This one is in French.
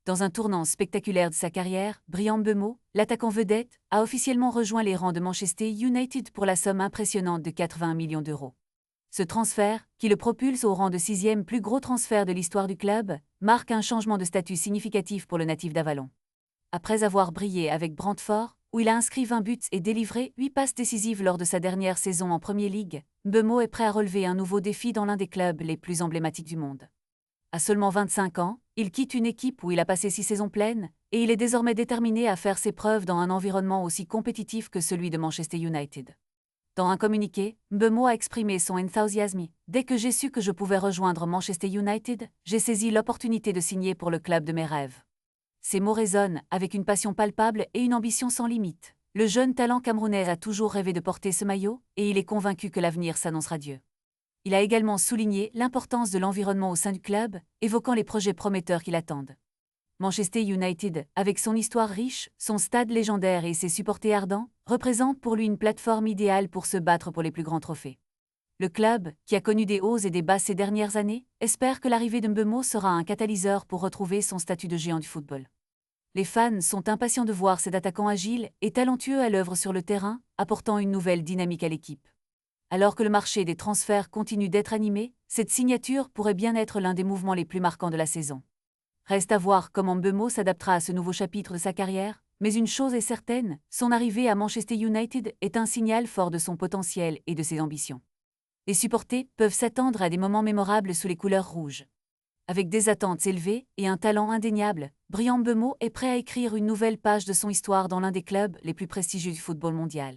Dans un tournant spectaculaire de sa carrière, Bryan Mbeumo, l'attaquant vedette, a officiellement rejoint les rangs de Manchester United pour la somme impressionnante de 81 millions d'euros. Ce transfert, qui le propulse au rang de 6e plus gros transfert de l'histoire du club, marque un changement de statut significatif pour le natif d'Avalon. Après avoir brillé avec Brentford, où il a inscrit 20 buts et délivré 8 passes décisives lors de sa dernière saison en Premier League, Mbeumo est prêt à relever un nouveau défi dans l'un des clubs les plus emblématiques du monde. À seulement 25 ans, il quitte une équipe où il a passé 6 saisons pleines, et il est désormais déterminé à faire ses preuves dans un environnement aussi compétitif que celui de Manchester United. Dans un communiqué, Mbeumo a exprimé son enthousiasme. « Dès que j'ai su que je pouvais rejoindre Manchester United, j'ai saisi l'opportunité de signer pour le club de mes rêves. » Ces mots résonnent avec une passion palpable et une ambition sans limite. Le jeune talent camerounais a toujours rêvé de porter ce maillot, et il est convaincu que l'avenir s'annonce radieux. Il a également souligné l'importance de l'environnement au sein du club, évoquant les projets prometteurs qui l'attendent. Manchester United, avec son histoire riche, son stade légendaire et ses supporters ardents, représente pour lui une plateforme idéale pour se battre pour les plus grands trophées. Le club, qui a connu des hauts et des bas ces dernières années, espère que l'arrivée de Mbeumo sera un catalyseur pour retrouver son statut de géant du football. Les fans sont impatients de voir cet attaquant agile et talentueux à l'œuvre sur le terrain, apportant une nouvelle dynamique à l'équipe. Alors que le marché des transferts continue d'être animé, cette signature pourrait bien être l'un des mouvements les plus marquants de la saison. Reste à voir comment Mbeumo s'adaptera à ce nouveau chapitre de sa carrière, mais une chose est certaine, son arrivée à Manchester United est un signal fort de son potentiel et de ses ambitions. Les supporters peuvent s'attendre à des moments mémorables sous les couleurs rouges. Avec des attentes élevées et un talent indéniable, Bryan Mbeumo est prêt à écrire une nouvelle page de son histoire dans l'un des clubs les plus prestigieux du football mondial.